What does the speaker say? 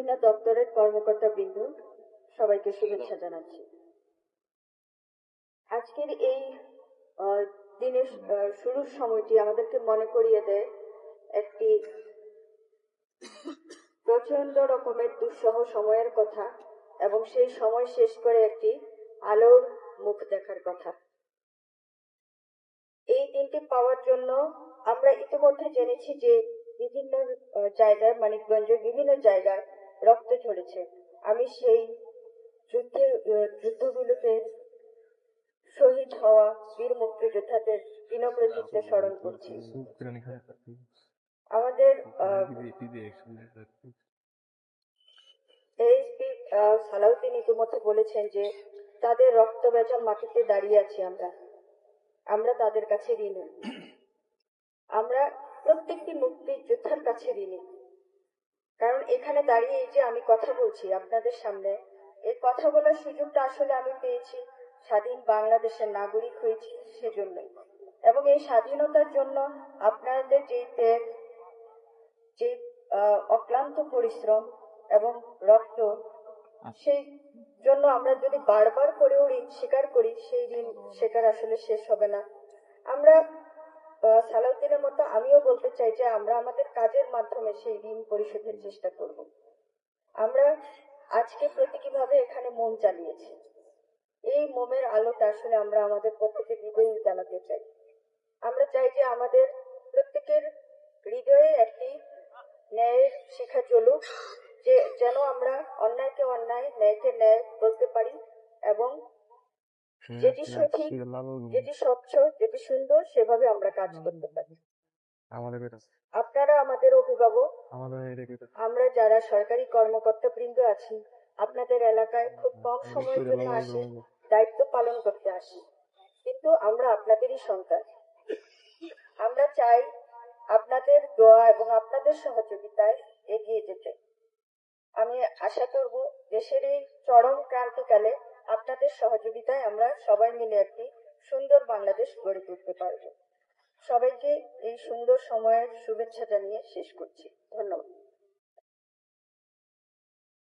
বিভিন্ন দপ্তরের কর্মকর্তাবৃন্দ, সবাইকে শুভেচ্ছা জানাচ্ছি। আজকের এই দিনের শুরুর সময়টি আমাদেরকে মনে করিয়ে দেয় একটি প্রচন্ড রকমের দুঃসহ সময়ের কথা, এবং সেই সময় শেষ করে একটি আলোর মুখ দেখার কথা। এই দিনটি পাওয়ার জন্য আমরা ইতিমধ্যে জেনেছি যে বিভিন্ন জায়গায়, মানিকগঞ্জের বিভিন্ন জায়গায় রক্ত ঝরেছে। আমি সেই যুদ্ধগুলোতে শহীদ হওয়া বীর মুক্তিযোদ্ধাদের দিনপ্রতিজ্ঞা স্মরণ করছি। আমাদের এসপি সালাউদ্দিন ইতিমধ্যে বলেছেন যে তাদের রক্ত ভেজা মাটিতে দাঁড়িয়ে আছি আমরা তাদের কাছে ঋণী। আমরা প্রত্যেকটি মুক্তিযোদ্ধার কাছে ঋণী, কারণ এখানে দাঁড়িয়ে এই যে আমি কথা বলছি আপনাদের সামনে, এই কথা বলার সুযোগটা আসলে আমি পেয়েছি স্বাধীন বাংলাদেশের নাগরিক হয়েছি সেজন্যই। এবং এই স্বাধীনতার জন্য আপনাদের যে ত্যাগ, যে অক্লান্ত পরিশ্রম এবং রক্ত, সেই জন্য আমরা যদি বারবার করেও ঋণ স্বীকার করি, সেই ঋণ স্বীকার আসলে শেষ হবে না। আমরা সালাউদ্দিনের মতো আমিও বলতে চাই যে আমরা আমাদের কাজের মাধ্যমে সেই ঋণ পরিশোধের চেষ্টা করব। আমরা আজকে প্রতীকীভাবে এখানে মোম জ্বালিয়েছি। এই মোমের আলোটা আসলে আমরা আমাদের প্রত্যেকের হৃদয়ে জ্বালাতে চাই। আমরা চাই যে আমাদের প্রত্যেকের হৃদয়ে একটি ন্যায়ের শিখা জ্বলুক, যে যেন আমরা অন্যায়কে অন্যায়, ন্যায়কে ন্যায় বলতে পারি, এবং যেটি সঠিক, যেটি স্বচ্ছ, যেটি সুন্দর, সেভাবে আমরা কাজ করতে পারি। আপনারা আমাদের অভিভাবক, আমরা যারা সরকারি কর্মকর্তা বৃন্দ আছি, আপনাদের এলাকায় খুব কম সময়ের জন্য আসি, দায়িত্ব পালন করতে আসি, কিন্তু আমরা আপনাদেরই সন্তান। আমরা চাই আপনাদের দোয়া এবং আপনাদের সহযোগিতায় এগিয়ে যেতে। আমি আশা করব দেশের এই চরম ক্রান্তিকালে আপনাদের সহযোগিতায় আমরা সবাই মিলে একটি সুন্দর বাংলাদেশ গড়ে তুলতে পারব। সবাইকে এই সুন্দর সময়ের শুভেচ্ছা জানিয়ে শেষ করছি। ধন্যবাদ।